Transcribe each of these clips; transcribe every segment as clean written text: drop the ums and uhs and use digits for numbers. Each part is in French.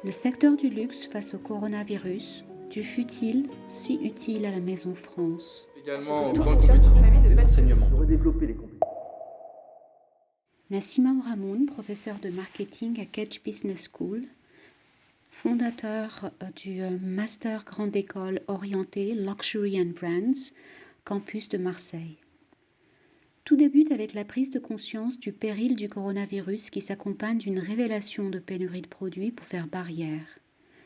Le secteur du luxe face au coronavirus, du futile si utile à la Maison France. Également aux Tout grandes fonctionne pour compétitions. des Des enseignements. enseignements. De redévelopper les compétences. Nassima Ramoun, professeur de marketing à Kedge Business School, fondateur du Master Grande École orienté Luxury and Brands, campus de Marseille. Tout débute avec la prise de conscience du péril du coronavirus qui s'accompagne d'une révélation de pénurie de produits pour faire barrière.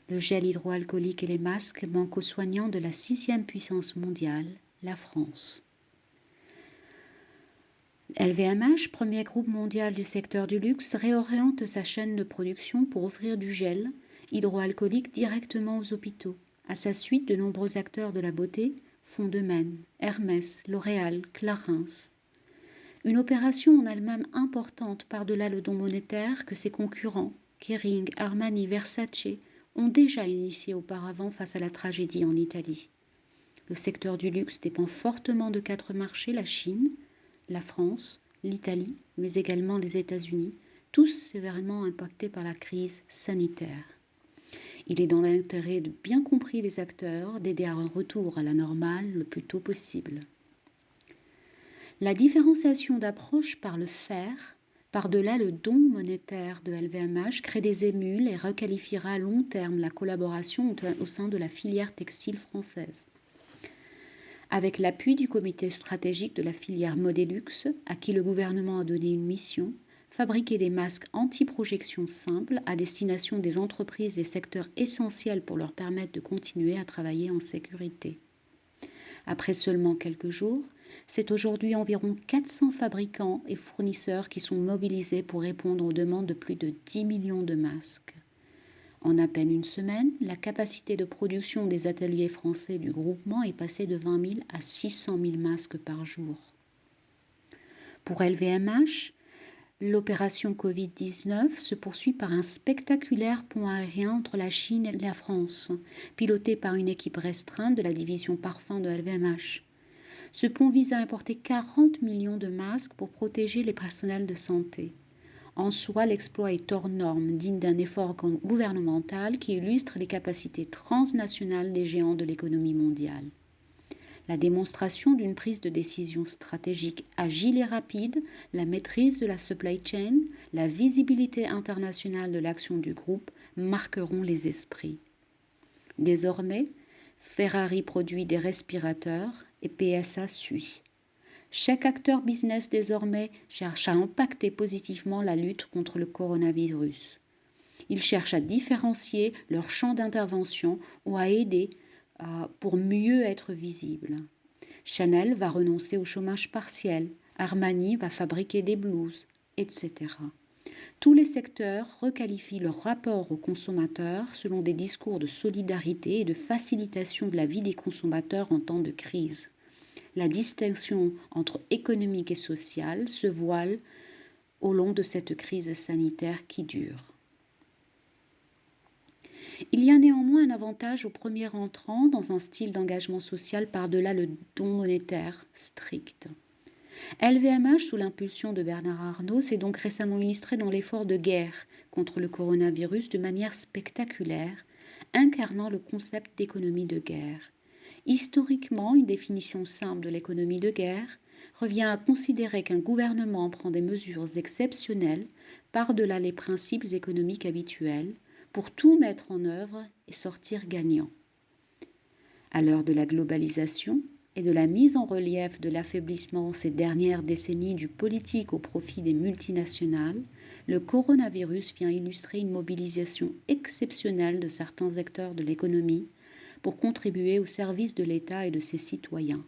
Le gel hydroalcoolique et les masques manquent aux soignants de la 6e puissance mondiale, la France. LVMH, premier groupe mondial du secteur du luxe, réoriente sa chaîne de production pour offrir du gel hydroalcoolique directement aux hôpitaux. À sa suite, de nombreux acteurs de la beauté font de même, Hermès, L'Oréal, Clarins. Une opération en elle-même importante par-delà le don monétaire que ses concurrents, Kering, Armani, Versace, ont déjà initié auparavant face à la tragédie en Italie. Le secteur du luxe dépend fortement de 4 marchés, la Chine, la France, l'Italie, mais également les États-Unis, tous sévèrement impactés par la crise sanitaire. Il est dans l'intérêt de bien compris des acteurs d'aider à un retour à la normale le plus tôt possible. La différenciation d'approche par le faire, par-delà le don monétaire de LVMH, crée des émules et requalifiera à long terme la collaboration au sein de la filière textile française. Avec l'appui du comité stratégique de la filière Modélux, à qui le gouvernement a donné une mission, fabriquer des masques anti-projection simples à destination des entreprises des secteurs essentiels pour leur permettre de continuer à travailler en sécurité. Après seulement quelques jours, c'est aujourd'hui environ 400 fabricants et fournisseurs qui sont mobilisés pour répondre aux demandes de plus de 10 millions de masques. En à peine une semaine, la capacité de production des ateliers français du groupement est passée de 20 000 à 600 000 masques par jour. Pour LVMH, l'opération Covid-19 se poursuit par un spectaculaire pont aérien entre la Chine et la France, piloté par une équipe restreinte de la division parfum de LVMH. Ce pont vise à importer 40 millions de masques pour protéger les personnels de santé. En soi, l'exploit est hors norme, digne d'un effort gouvernemental qui illustre les capacités transnationales des géants de l'économie mondiale. La démonstration d'une prise de décision stratégique agile et rapide, la maîtrise de la supply chain, la visibilité internationale de l'action du groupe marqueront les esprits. Désormais, Ferrari produit des respirateurs et PSA suit. Chaque acteur business désormais cherche à impacter positivement la lutte contre le coronavirus. Ils cherchent à différencier leur champ d'intervention ou à aider pour mieux être visibles. Chanel va renoncer au chômage partiel, Armani va fabriquer des blouses, etc. Tous les secteurs requalifient leur rapport aux consommateurs selon des discours de solidarité et de facilitation de la vie des consommateurs en temps de crise. La distinction entre économique et sociale se voile au long de cette crise sanitaire qui dure. Il y a néanmoins un avantage au premier entrant dans un style d'engagement social par-delà le don monétaire strict. LVMH, sous l'impulsion de Bernard Arnault, s'est donc récemment illustré dans l'effort de guerre contre le coronavirus de manière spectaculaire, incarnant le concept d'économie de guerre. Historiquement, une définition simple de l'économie de guerre revient à considérer qu'un gouvernement prend des mesures exceptionnelles par-delà les principes économiques habituels pour tout mettre en œuvre et sortir gagnant. À l'heure de la globalisation et de la mise en relief de l'affaiblissement ces dernières décennies du politique au profit des multinationales, le coronavirus vient illustrer une mobilisation exceptionnelle de certains acteurs de l'économie pour contribuer au service de l'État et de ses citoyens.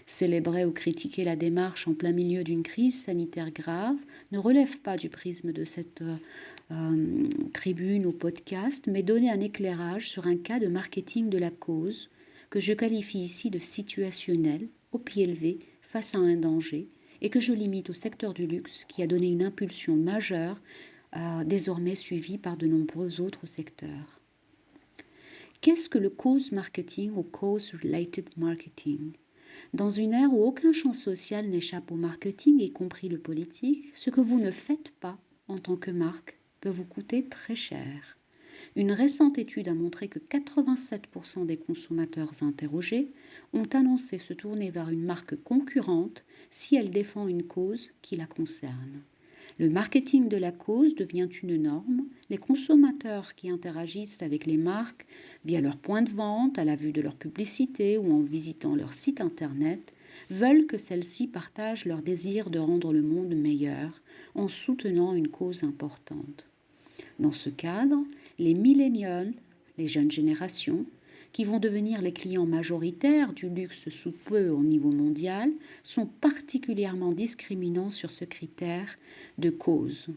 Célébrer ou critiquer la démarche en plein milieu d'une crise sanitaire grave ne relève pas du prisme de cette tribune ou podcast, mais donner un éclairage sur un cas de marketing de la cause que je qualifie ici de situationnel, au pied levé, face à un danger, et que je limite au secteur du luxe qui a donné une impulsion majeure, désormais suivie par de nombreux autres secteurs. Qu'est-ce que le cause marketing ou cause-related marketing ? Dans une ère où aucun champ social n'échappe au marketing, y compris le politique, ce que vous ne faites pas en tant que marque peut vous coûter très cher. Une récente étude a montré que 87% des consommateurs interrogés ont annoncé se tourner vers une marque concurrente si elle défend une cause qui la concerne. Le marketing de la cause devient une norme. Les consommateurs qui interagissent avec les marques via leur point de vente, à la vue de leur publicité ou en visitant leur site internet, veulent que celles-ci partagent leur désir de rendre le monde meilleur en soutenant une cause importante. Dans ce cadre, les millénials, les jeunes générations, qui vont devenir les clients majoritaires du luxe sous peu au niveau mondial, sont particulièrement discriminants sur ce critère de cause.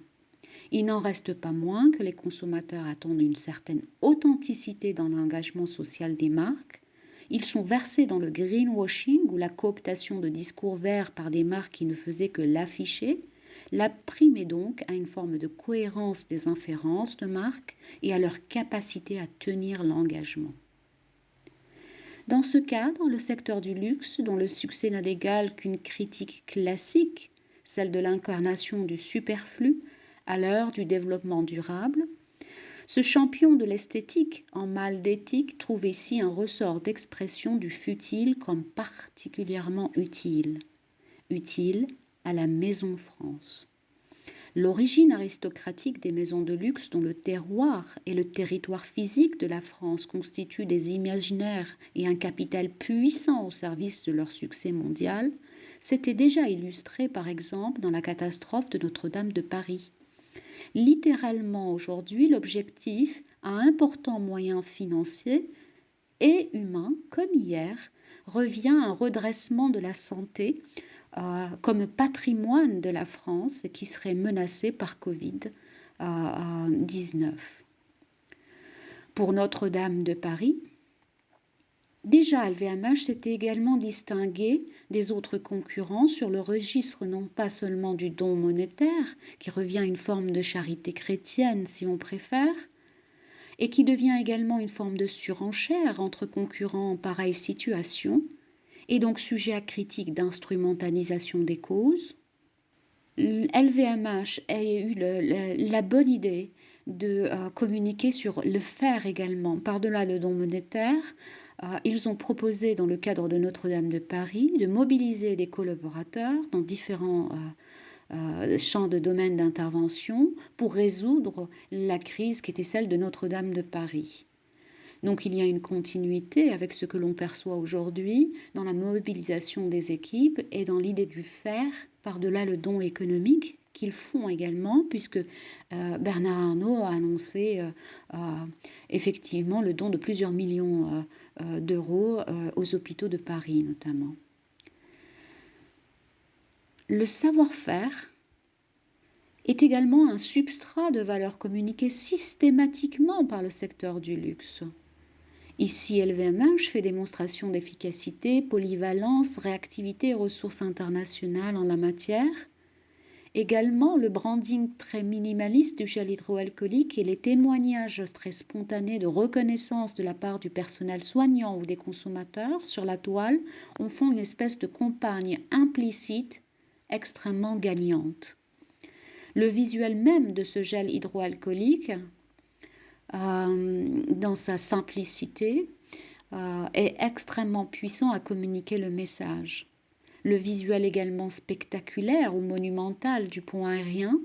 Il n'en reste pas moins que les consommateurs attendent une certaine authenticité dans l'engagement social des marques. Ils sont versés dans le greenwashing ou la cooptation de discours verts par des marques qui ne faisaient que l'afficher. La prime est donc à une forme de cohérence des inférences de marques et à leur capacité à tenir l'engagement. Dans ce cadre, le secteur du luxe, dont le succès n'a d'égal qu'une critique classique, celle de l'incarnation du superflu à l'heure du développement durable, ce champion de l'esthétique en mal d'éthique trouve ici un ressort d'expression du futile comme particulièrement utile. Utile à la Maison France. L'origine aristocratique des maisons de luxe dont le terroir et le territoire physique de la France constituent des imaginaires et un capital puissant au service de leur succès mondial, s'était déjà illustré par exemple dans la catastrophe de Notre-Dame de Paris. Littéralement aujourd'hui, l'objectif à importants moyens financiers et humains, comme hier, revient à un redressement de la santé comme patrimoine de la France qui serait menacé par Covid-19. Pour Notre-Dame de Paris, déjà LVMH s'était également distingué des autres concurrents sur le registre non pas seulement du don monétaire, qui revient à une forme de charité chrétienne si on préfère, et qui devient également une forme de surenchère entre concurrents en pareille situation, et donc sujet à critique d'instrumentalisation des causes. LVMH a eu la bonne idée de communiquer sur le faire également. Par-delà le don monétaire, ils ont proposé dans le cadre de Notre-Dame de Paris de mobiliser des collaborateurs dans différents champs de domaine d'intervention pour résoudre la crise qui était celle de Notre-Dame de Paris. Donc il y a une continuité avec ce que l'on perçoit aujourd'hui dans la mobilisation des équipes et dans l'idée du faire par-delà le don économique qu'ils font également, puisque Bernard Arnault a annoncé effectivement le don de plusieurs millions d'euros aux hôpitaux de Paris notamment. Le savoir-faire est également un substrat de valeur communiquée systématiquement par le secteur du luxe. Ici, LVMH fait démonstration d'efficacité, polyvalence, réactivité et ressources internationales en la matière. Également, le branding très minimaliste du gel hydroalcoolique et les témoignages très spontanés de reconnaissance de la part du personnel soignant ou des consommateurs sur la toile en font une espèce de campagne implicite extrêmement gagnante. Le visuel même de ce gel hydroalcoolique dans sa simplicité, est extrêmement puissant à communiquer le message. Le visuel également spectaculaire ou monumental du pont aérien,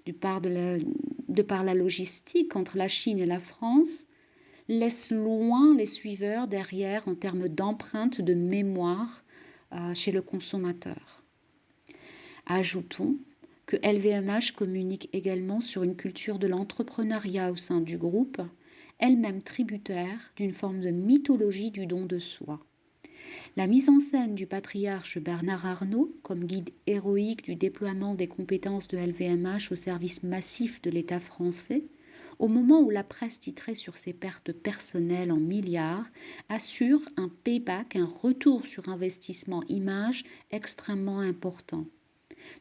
de par la logistique entre la Chine et la France, laisse loin les suiveurs derrière en termes d'empreinte de mémoire chez le consommateur. Ajoutons que LVMH communique également sur une culture de l'entrepreneuriat au sein du groupe, elle-même tributaire d'une forme de mythologie du don de soi. La mise en scène du patriarche Bernard Arnault comme guide héroïque du déploiement des compétences de LVMH au service massif de l'État français, au moment où la presse titrait sur ses pertes personnelles en milliards, assure un payback, un retour sur investissement image extrêmement important,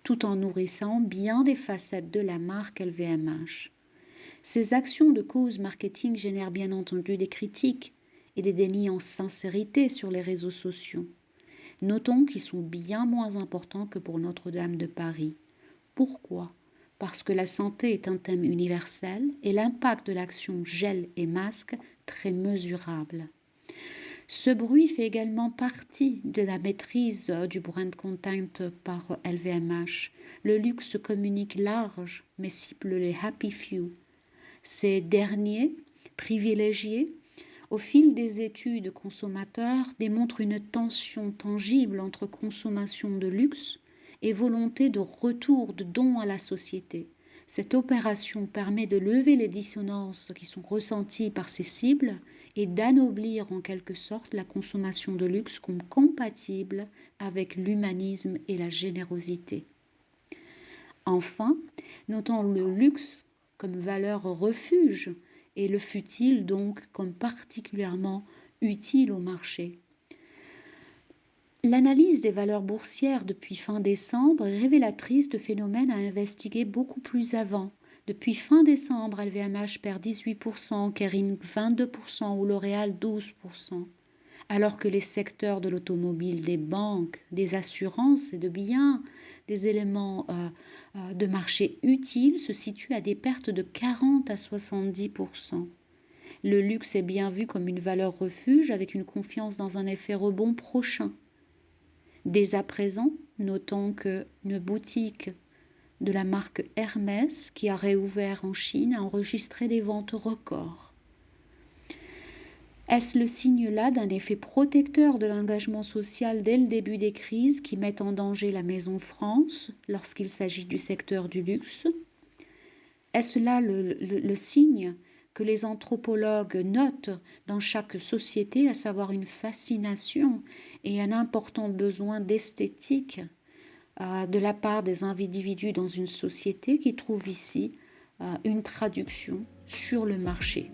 tout en nourrissant bien des facettes de la marque LVMH. Ces actions de cause marketing génèrent bien entendu des critiques et des dénis en sincérité sur les réseaux sociaux. Notons qu'ils sont bien moins importants que pour Notre-Dame de Paris. Pourquoi ? parce que la santé est un thème universel et l'impact de l'action gel et masque très mesurable. Ce bruit fait également partie de la maîtrise du brand content par LVMH. Le luxe communique large mais cible les happy few. Ces derniers, privilégiés, au fil des études consommateurs, démontrent une tension tangible entre consommation de luxe et volonté de retour de dons à la société. Cette opération permet de lever les dissonances qui sont ressenties par ces cibles et d'anoblir en quelque sorte la consommation de luxe comme compatible avec l'humanisme et la générosité. Enfin, notons le luxe comme valeur refuge et le futile donc comme particulièrement utile au marché. L'analyse des valeurs boursières depuis fin décembre est révélatrice de phénomènes à investiguer beaucoup plus avant. Depuis fin décembre, LVMH perd 18%, Kering 22% ou L'Oréal 12%. Alors que les secteurs de l'automobile, des banques, des assurances et de biens, des éléments de marché utiles se situent à des pertes de 40 à 70%. Le luxe est bien vu comme une valeur refuge avec une confiance dans un effet rebond prochain. Dès à présent, notons qu'une boutique de la marque Hermès, qui a réouvert en Chine, a enregistré des ventes records. Est-ce le signe là d'un effet protecteur de l'engagement social dès le début des crises qui mettent en danger la Maison France lorsqu'il s'agit du secteur du luxe? Est-ce là le signe que les anthropologues notent dans chaque société, à savoir une fascination et un important besoin d'esthétique de la part des individus dans une société qui trouve ici une traduction sur le marché?